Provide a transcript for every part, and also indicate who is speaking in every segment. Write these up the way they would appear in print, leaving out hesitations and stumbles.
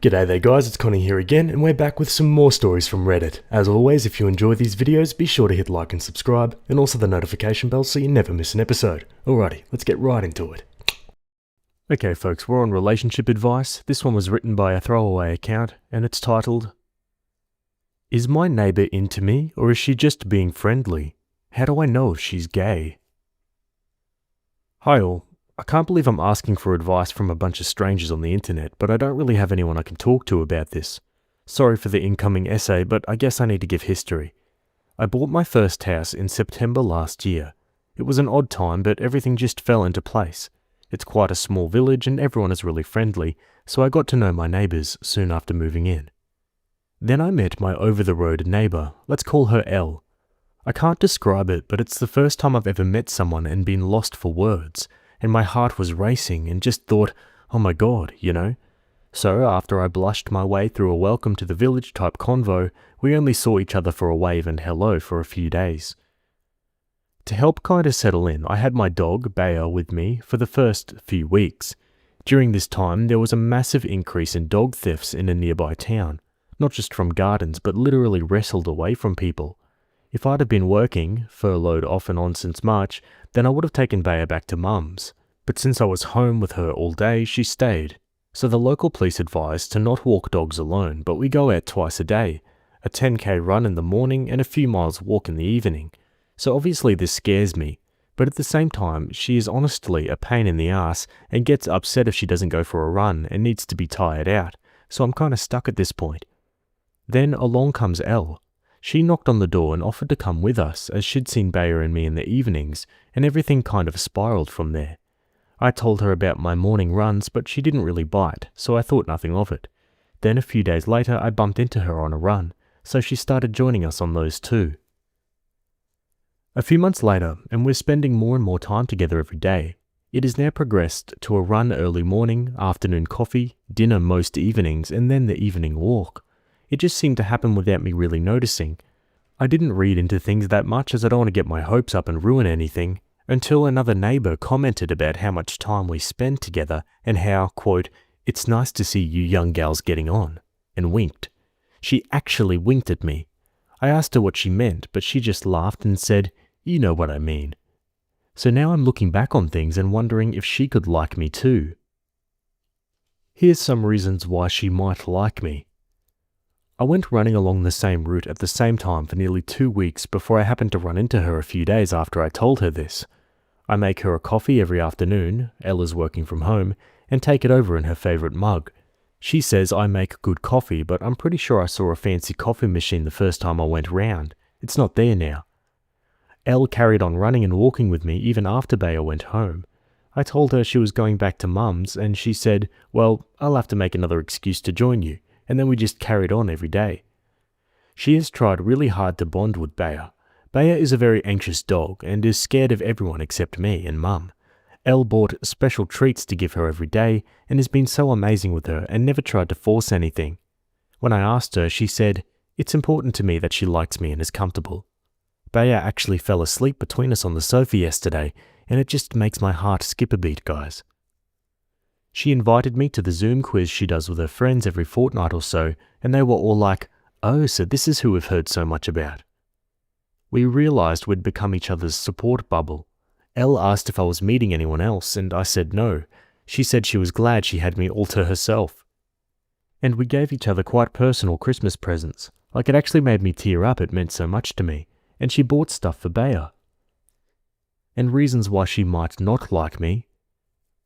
Speaker 1: G'day there guys, it's Connie here again, and we're back with some more stories from Reddit. As always, if you enjoy these videos, be sure to hit like and subscribe, and also the notification bell so you never miss an episode. Alrighty, let's get right into it. Okay folks, we're on relationship advice. This one was written by a throwaway account, and it's titled, Is my neighbour into me, or is she just being friendly? How do I know if she's gay? Hi all. I can't believe I'm asking for advice from a bunch of strangers on the internet, but I don't really have anyone I can talk to about this. Sorry for the incoming essay, but I guess I need to give history. I bought my first house in September last year. It was an odd time, but everything just fell into place. It's quite a small village and everyone is really friendly, so I got to know my neighbours soon after moving in. Then I met my over-the-road neighbour. Let's call her Elle. I can't describe it, but it's the first time I've ever met someone and been lost for words. And my heart was racing and just thought, oh my god, you know? So after I blushed my way through a welcome to the village type convo, we only saw each other for a wave and hello for a few days. To help kinda settle in, I had my dog, Bayer, with me for the first few weeks. During this time, there was a massive increase in dog thefts in a nearby town, not just from gardens, but literally wrestled away from people. If I'd have been working, furloughed off and on since March, then I would have taken Bayer back to Mum's. But since I was home with her all day, she stayed. So the local police advised to not walk dogs alone, but we go out twice a day, a 10k run in the morning and a few miles walk in the evening. So obviously this scares me, but at the same time, she is honestly a pain in the ass and gets upset if she doesn't go for a run and needs to be tired out, so I'm kinda stuck at this point. Then along comes Elle. She knocked on the door and offered to come with us as she'd seen Bayer and me in the evenings, and everything kind of spiraled from there. I told her about my morning runs, but she didn't really bite, so I thought nothing of it. Then a few days later I bumped into her on a run, so she started joining us on those too. A few months later, and we're spending more and more time together every day. It has now progressed to a run early morning, afternoon coffee, dinner most evenings, and then the evening walk. It just seemed to happen without me really noticing. I didn't read into things that much as I don't want to get my hopes up and ruin anything, until another neighbour commented about how much time we spend together and how, quote, it's nice to see you young gals getting on, and winked. She actually winked at me. I asked her what she meant, but she just laughed and said, you know what I mean. So now I'm looking back on things and wondering if she could like me too. Here's some reasons why she might like me. I went running along the same route at the same time for nearly 2 weeks before I happened to run into her a few days after I told her this. I make her a coffee every afternoon, Ella's working from home, and take it over in her favourite mug. She says I make good coffee, but I'm pretty sure I saw a fancy coffee machine the first time I went round. It's not there now. Elle carried on running and walking with me even after Bayer went home. I told her she was going back to Mum's, and she said, well, I'll have to make another excuse to join you. And then we just carried on every day. She has tried really hard to bond with Bayer. Bayer is a very anxious dog and is scared of everyone except me and Mum. Elle bought special treats to give her every day and has been so amazing with her and never tried to force anything. When I asked her, she said, it's important to me that she likes me and is comfortable. Bayer actually fell asleep between us on the sofa yesterday, and it just makes my heart skip a beat, guys. She invited me to the Zoom quiz she does with her friends every fortnight or so, and they were all like, oh, so this is who we've heard so much about. We realised we'd become each other's support bubble. Elle asked if I was meeting anyone else, and I said no. She said she was glad she had me all to herself. And we gave each other quite personal Christmas presents. Like it actually made me tear up, it meant so much to me. And she bought stuff for Bayer. And reasons why she might not like me.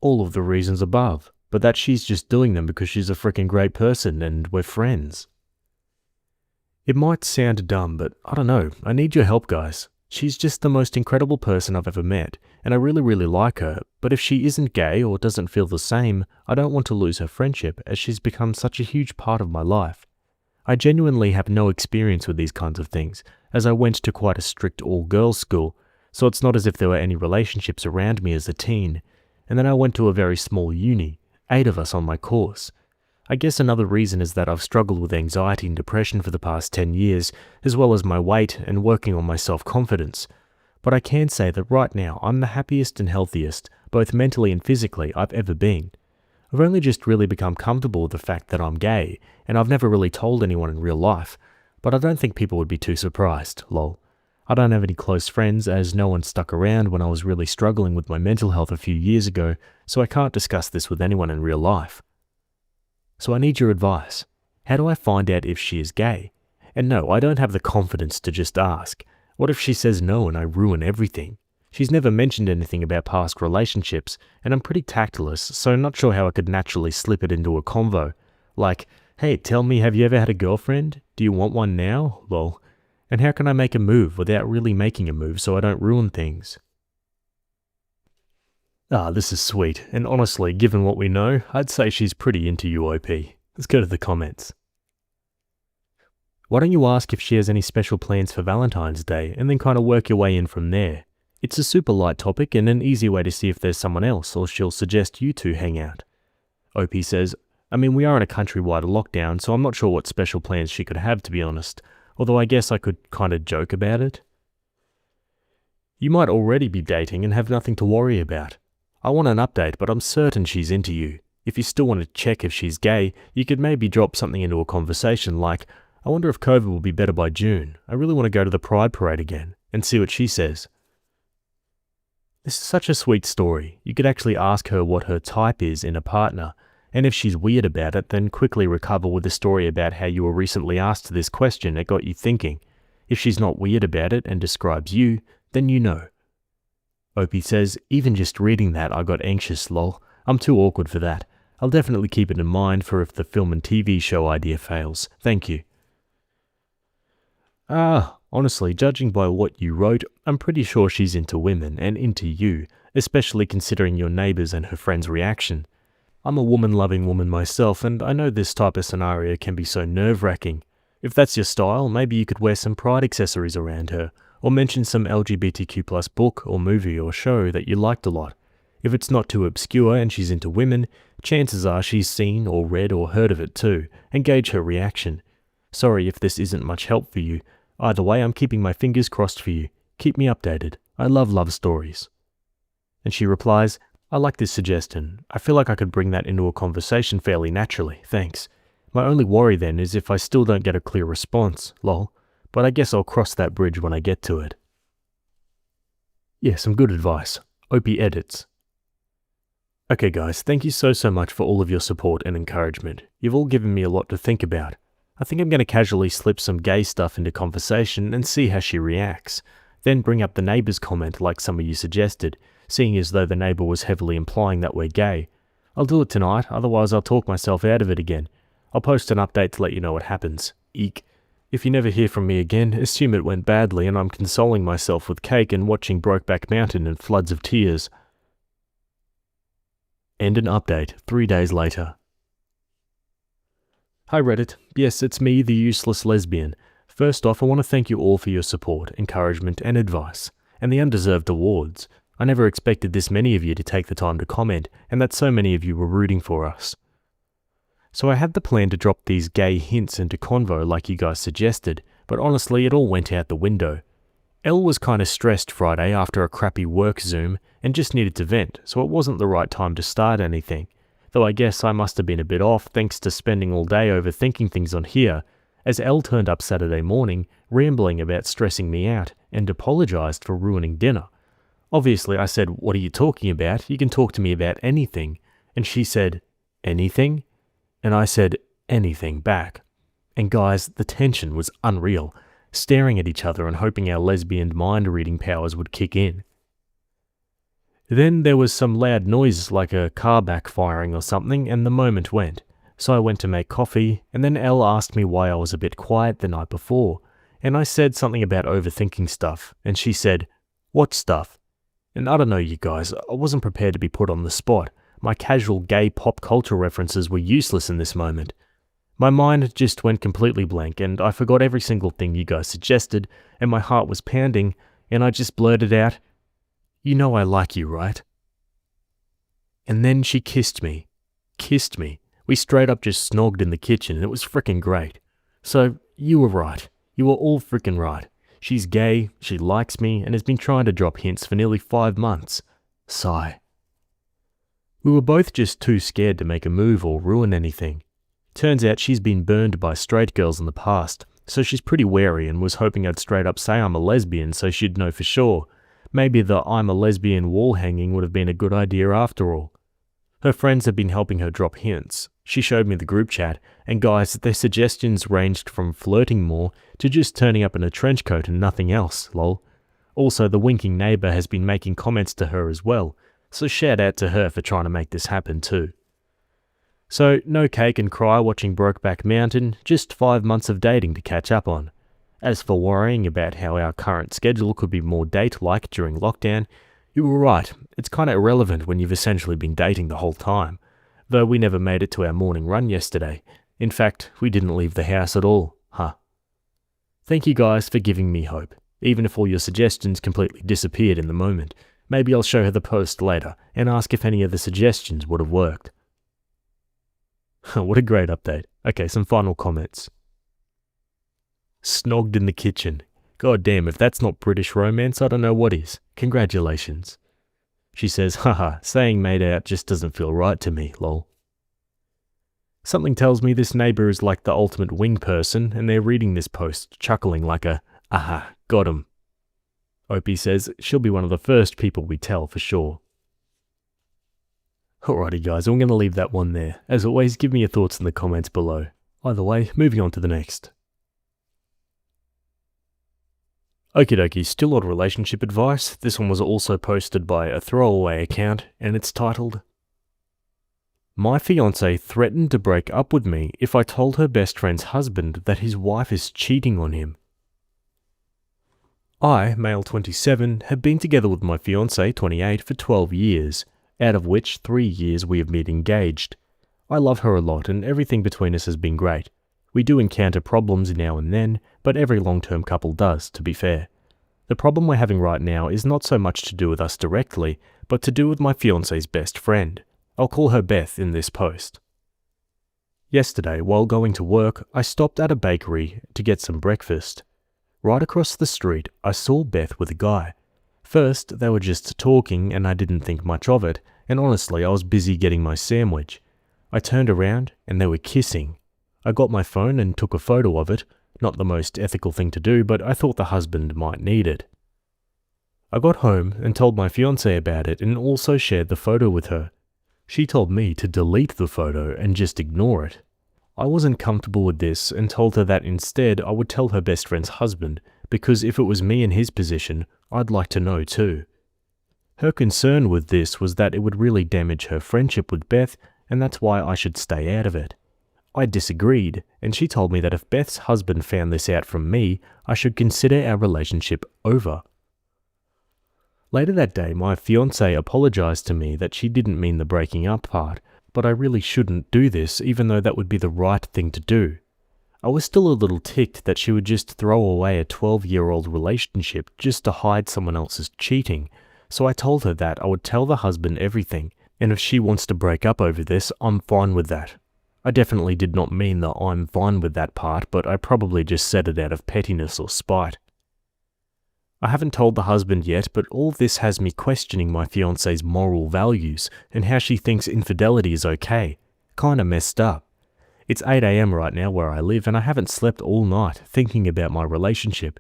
Speaker 1: All of the reasons above, but that she's just doing them because she's a freaking great person and we're friends. It might sound dumb, but I don't know, I need your help, guys. She's just the most incredible person I've ever met, and I really like her, but if she isn't gay or doesn't feel the same, I don't want to lose her friendship as she's become such a huge part of my life. I genuinely have no experience with these kinds of things, as I went to quite a strict all-girls school, so it's not as if there were any relationships around me as a teen. And then I went to a very small uni, 8 of us on my course. I guess another reason is that I've struggled with anxiety and depression for the past 10 years, as well as my weight and working on my self-confidence. But I can say that right now I'm the happiest and healthiest, both mentally and physically, I've ever been. I've only just really become comfortable with the fact that I'm gay, and I've never really told anyone in real life, but I don't think people would be too surprised, lol. I don't have any close friends as no one stuck around when I was really struggling with my mental health a few years ago, so I can't discuss this with anyone in real life. So I need your advice. How do I find out if she is gay? And no, I don't have the confidence to just ask. What if she says no and I ruin everything? She's never mentioned anything about past relationships, and I'm pretty tactless, so I'm not sure how I could naturally slip it into a convo. Like, hey, tell me, have you ever had a girlfriend? Do you want one now? Lol. And how can I make a move without really making a move so I don't ruin things? This is sweet, and honestly, given what we know, I'd say she's pretty into you, OP. Let's go to the comments. Why don't you ask if she has any special plans for Valentine's Day, and then kind of work your way in from there? It's a super light topic and an easy way to see if there's someone else, or she'll suggest you two hang out. OP says, we are in a countrywide lockdown, so I'm not sure what special plans she could have, to be honest, although I guess I could kind of joke about it. You might already be dating and have nothing to worry about. I want an update, but I'm certain she's into you. If you still want to check if she's gay, you could maybe drop something into a conversation like, I wonder if COVID will be better by June. I really want to go to the Pride Parade again, and see what she says. This is such a sweet story. You could actually ask her what her type is in a partner, and if she's weird about it, then quickly recover with a story about how you were recently asked this question that got you thinking. If she's not weird about it and describes you, then you know. Opie says, even just reading that I got anxious, lol. I'm too awkward for that. I'll definitely keep it in mind for if the film and TV show idea fails. Thank you. Honestly, judging by what you wrote, I'm pretty sure she's into women and into you, especially considering your neighbours and her friend's reaction. I'm a woman-loving woman myself, and I know this type of scenario can be so nerve-wracking. If that's your style, maybe you could wear some pride accessories around her, or mention some LGBTQ+ book or movie or show that you liked a lot. If it's not too obscure and she's into women, chances are she's seen or read or heard of it too, and gauge her reaction. Sorry if this isn't much help for you. Either way, I'm keeping my fingers crossed for you. Keep me updated. I love stories. And she replies, I like this suggestion. I feel like I could bring that into a conversation fairly naturally, thanks. My only worry then is if I still don't get a clear response, lol. But I guess I'll cross that bridge when I get to it. Yeah, some good advice. Opie edits. Okay guys, thank you so much for all of your support and encouragement. You've all given me a lot to think about. I think I'm going to casually slip some gay stuff into conversation and see how she reacts. Then bring up the neighbour's comment like some of you suggested, seeing as though the neighbour was heavily implying that we're gay. I'll do it tonight, otherwise I'll talk myself out of it again. I'll post an update to let you know what happens. Eek. If you never hear from me again, assume it went badly and I'm consoling myself with cake and watching Brokeback Mountain in floods of tears. End an update 3 days later. Hi Reddit, yes, it's me, the useless lesbian. First off, I want to thank you all for your support, encouragement and advice, and the undeserved awards. I never expected this many of you to take the time to comment, and that so many of you were rooting for us. So I had the plan to drop these gay hints into convo like you guys suggested, but honestly it all went out the window. Elle was kinda stressed Friday after a crappy work Zoom and just needed to vent, so it wasn't the right time to start anything. Though I guess I must have been a bit off thanks to spending all day overthinking things on here, as Elle turned up Saturday morning, rambling about stressing me out, and apologised for ruining dinner. Obviously I said, what are you talking about? You can talk to me about anything. And she said, anything? And I said, anything back. And guys, the tension was unreal, staring at each other and hoping our lesbian mind-reading powers would kick in. Then there was some loud noise like a car backfiring or something, and the moment went. So I went to make coffee, and then Elle asked me why I was a bit quiet the night before, and I said something about overthinking stuff, and she said, what stuff? And I don't know you guys, I wasn't prepared to be put on the spot. My casual gay pop culture references were useless in this moment. My mind just went completely blank, and I forgot every single thing you guys suggested, and my heart was pounding, and I just blurted out, you know I like you, right? And then she kissed me. Kissed me. We straight up just snogged in the kitchen and it was frickin' great. So, you were right. You were all frickin' right. She's gay, she likes me, and has been trying to drop hints for nearly 5 months. Sigh. We were both just too scared to make a move or ruin anything. Turns out she's been burned by straight girls in the past, so she's pretty wary and was hoping I'd straight up say I'm a lesbian so she'd know for sure. Maybe the I'm a lesbian wall hanging would have been a good idea after all. Her friends have been helping her drop hints. She showed me the group chat, and guys, their suggestions ranged from flirting more to just turning up in a trench coat and nothing else, lol. Also, the winking neighbour has been making comments to her as well, so shout out to her for trying to make this happen too. So, no cake and cry watching Brokeback Mountain, just 5 months of dating to catch up on. As for worrying about how our current schedule could be more date-like during lockdown, you were right, it's kinda irrelevant when you've essentially been dating the whole time. Though we never made it to our morning run yesterday. In fact, we didn't leave the house at all, huh? Thank you guys for giving me hope, even if all your suggestions completely disappeared in the moment. Maybe I'll show her the post later and ask if any of the suggestions would have worked. What a great update. Okay, some final comments. Snogged in the kitchen. God damn, if that's not British romance, I don't know what is. Congratulations. She says, haha, saying made out just doesn't feel right to me, lol. Something tells me this neighbour is like the ultimate wing person, and they're reading this post, chuckling like a, aha, got him. Opie says she'll be one of the first people we tell for sure. Alrighty guys, I'm going to leave that one there. As always, give me your thoughts in the comments below. Either way, moving on to the next. Okie dokie, still on relationship advice. This one was also posted by a throwaway account, and it's titled, My fiancé threatened to break up with me if I told her best friend's husband that his wife is cheating on him. I, male 27, have been together with my fiancé, 28, for 12 years, out of which 3 years we have been engaged. I love her a lot and everything between us has been great. We do encounter problems now and then, but every long-term couple does, to be fair. The problem we're having right now is not so much to do with us directly, but to do with my fiancé's best friend. I'll call her Beth in this post. Yesterday, while going to work, I stopped at a bakery to get some breakfast. Right across the street, I saw Beth with a guy. First, they were just talking and I didn't think much of it, and honestly, I was busy getting my sandwich. I turned around and they were kissing. I got my phone and took a photo of it. Not the most ethical thing to do, but I thought the husband might need it. I got home and told my fiancée about it and also shared the photo with her. She told me to delete the photo and just ignore it. I wasn't comfortable with this and told her that instead I would tell her best friend's husband, because if it was me in his position, I'd like to know too. Her concern with this was that it would really damage her friendship with Beth, and that's why I should stay out of it. I disagreed, and she told me that if Beth's husband found this out from me, I should consider our relationship over. Later that day, my fiancée apologized to me that she didn't mean the breaking up part, but I really shouldn't do this even though that would be the right thing to do. I was still a little ticked that she would just throw away a 12-year-old relationship just to hide someone else's cheating, so I told her that I would tell the husband everything, and if she wants to break up over this, I'm fine with that. I definitely did not mean the I'm fine with that part, but I probably just said it out of pettiness or spite. I haven't told the husband yet, but all this has me questioning my fiancé's moral values and how she thinks infidelity is okay. Kinda messed up. It's 8 AM right now where I live and I haven't slept all night thinking about my relationship.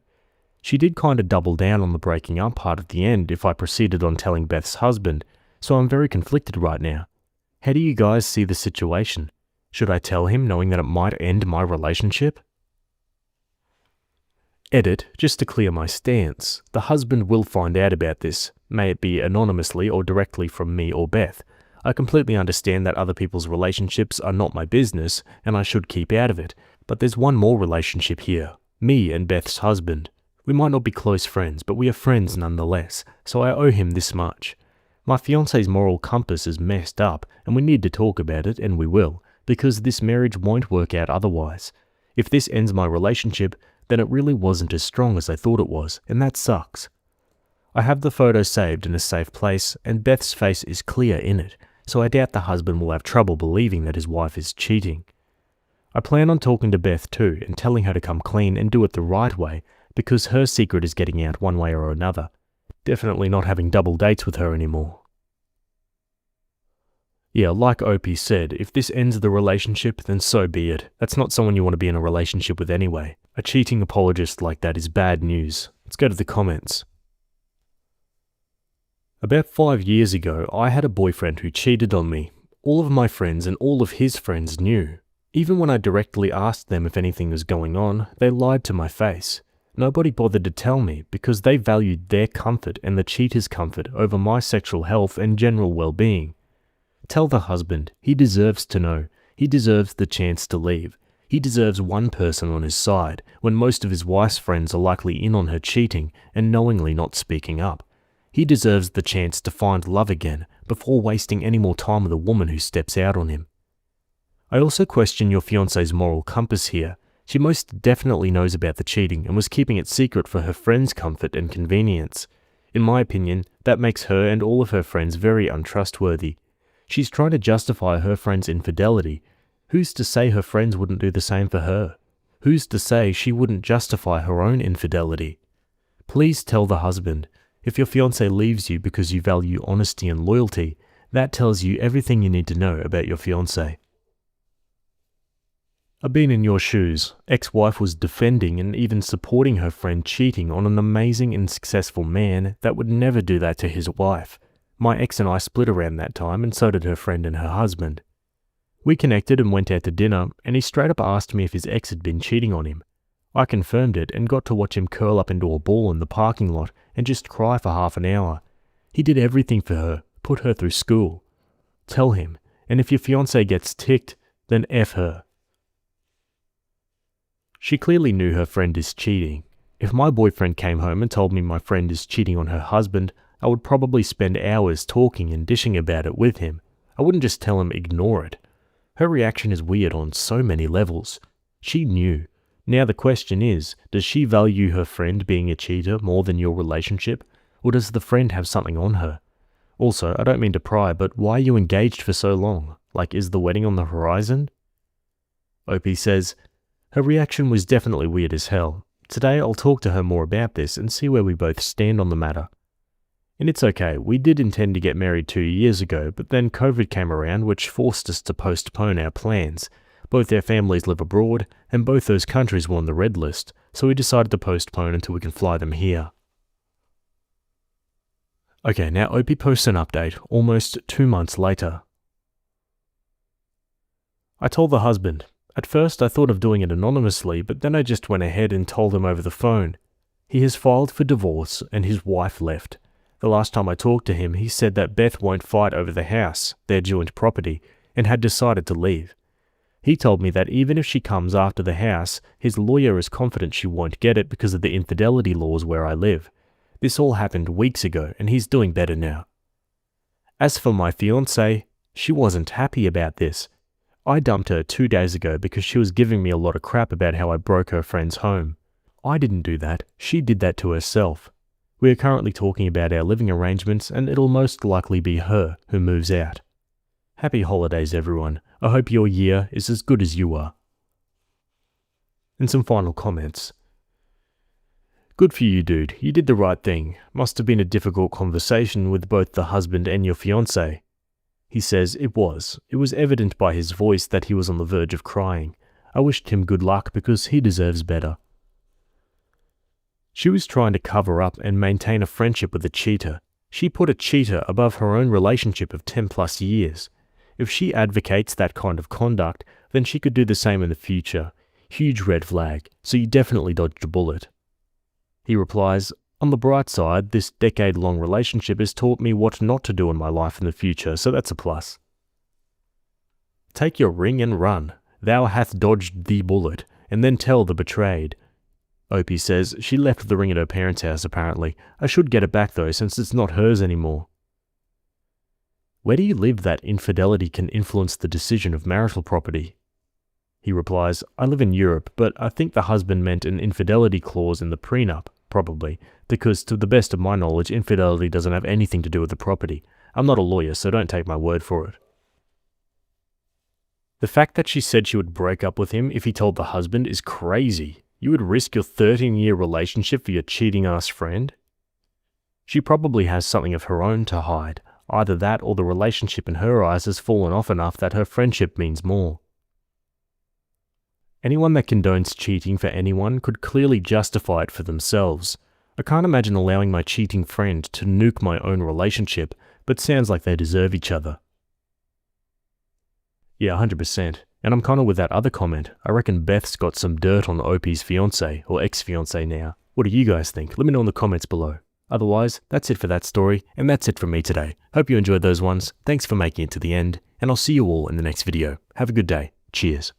Speaker 1: She did kinda double down on the breaking up part at the end if I proceeded on telling Beth's husband, so I'm very conflicted right now. How do you guys see the situation? Should I tell him knowing that it might end my relationship? Edit, just to clear my stance, the husband will find out about this, may it be anonymously or directly from me or Beth. I completely understand that other people's relationships are not my business and I should keep out of it, but there's one more relationship here, me and Beth's husband. We might not be close friends, but we are friends nonetheless, so I owe him this much. My fiancé's moral compass is messed up and we need to talk about it, and we will, because this marriage won't work out otherwise. If this ends my relationship, then it really wasn't as strong as I thought it was, and that sucks. I have the photo saved in a safe place, and Beth's face is clear in it, so I doubt the husband will have trouble believing that his wife is cheating. I plan on talking to Beth too, and telling her to come clean and do it the right way, because her secret is getting out one way or another. Definitely not having double dates with her anymore. Yeah, like Opie said, if this ends the relationship, then so be it. That's not someone you want to be in a relationship with anyway. A cheating apologist like that is bad news. Let's go to the comments. About 5 years ago, I had a boyfriend who cheated on me. All of my friends and all of his friends knew. Even when I directly asked them if anything was going on, they lied to my face. Nobody bothered to tell me because they valued their comfort and the cheater's comfort over my sexual health and general well-being. Tell the husband, he deserves to know. He deserves the chance to leave. He deserves one person on his side when most of his wife's friends are likely in on her cheating and knowingly not speaking up. He deserves the chance to find love again before wasting any more time with a woman who steps out on him. I also question your fiancé's moral compass here. She most definitely knows about the cheating and was keeping it secret for her friends' comfort and convenience. In my opinion, that makes her and all of her friends very untrustworthy. She's trying to justify her friend's infidelity. Who's to say her friends wouldn't do the same for her? Who's to say she wouldn't justify her own infidelity? Please tell the husband. If your fiancé leaves you because you value honesty and loyalty, that tells you everything you need to know about your fiancé. I've been in your shoes. Ex-wife was defending and even supporting her friend cheating on an amazing and successful man that would never do that to his wife. My ex and I split around that time, and so did her friend and her husband. We connected and went out to dinner, and he straight up asked me if his ex had been cheating on him. I confirmed it and got to watch him curl up into a ball in the parking lot and just cry for half an hour. He did everything for her, put her through school. Tell him, and if your fiancé gets ticked, then F her. She clearly knew her friend is cheating. If my boyfriend came home and told me my friend is cheating on her husband, I would probably spend hours talking and dishing about it with him. I wouldn't just tell him ignore it. Her reaction is weird on so many levels. She knew. Now the question is, does she value her friend being a cheater more than your relationship? Or does the friend have something on her? Also, I don't mean to pry, but why are you engaged for so long? Like, is the wedding on the horizon? Opie says, her reaction was definitely weird as hell. Today I'll talk to her more about this and see where we both stand on the matter. And it's okay, we did intend to get married 2 years ago, but then COVID came around, which forced us to postpone our plans. Both our families live abroad, and both those countries were on the red list, so we decided to postpone until we can fly them here. Okay, now Opie posts an update, almost 2 months later. I told the husband. At first I thought of doing it anonymously, but then I just went ahead and told him over the phone. He has filed for divorce, and his wife left. The last time I talked to him, he said that Beth won't fight over the house, their joint property, and had decided to leave. He told me that even if she comes after the house, his lawyer is confident she won't get it because of the infidelity laws where I live. This all happened weeks ago, and he's doing better now. As for my fiancée, she wasn't happy about this. I dumped her 2 days ago because she was giving me a lot of crap about how I broke her friend's home. I didn't do that, she did that to herself. We are currently talking about our living arrangements, and it'll most likely be her who moves out. Happy holidays, everyone. I hope your year is as good as you are. And some final comments. Good for you, dude. You did the right thing. Must have been a difficult conversation with both the husband and your fiancée. He says it was. It was evident by his voice that he was on the verge of crying. I wished him good luck because he deserves better. She was trying to cover up and maintain a friendship with a cheater. She put a cheater above her own relationship of 10 plus years. If she advocates that kind of conduct, then she could do the same in the future. Huge red flag, so you definitely dodged a bullet. He replies, on the bright side, this decade-long relationship has taught me what not to do in my life in the future, so that's a plus. Take your ring and run. Thou hath dodged the bullet, and then tell the betrayed. Opie says she left the ring at her parents' house apparently. I should get it back though, since it's not hers anymore. Where do you live that infidelity can influence the decision of marital property? He replies, I live in Europe, but I think the husband meant an infidelity clause in the prenup, probably, because to the best of my knowledge, infidelity doesn't have anything to do with the property. I'm not a lawyer, so don't take my word for it. The fact that she said she would break up with him if he told the husband is crazy. You would risk your 13-year relationship for your cheating-ass friend? She probably has something of her own to hide. Either that or the relationship in her eyes has fallen off enough that her friendship means more. Anyone that condones cheating for anyone could clearly justify it for themselves. I can't imagine allowing my cheating friend to nuke my own relationship, but sounds like they deserve each other. Yeah, 100%. And I'm kinda with that other comment. I reckon Beth's got some dirt on Opie's fiancé, or ex-fiancé now. What do you guys think? Let me know in the comments below. Otherwise, that's it for that story, and that's it from me today. Hope you enjoyed those ones. Thanks for making it to the end, and I'll see you all in the next video. Have a good day. Cheers.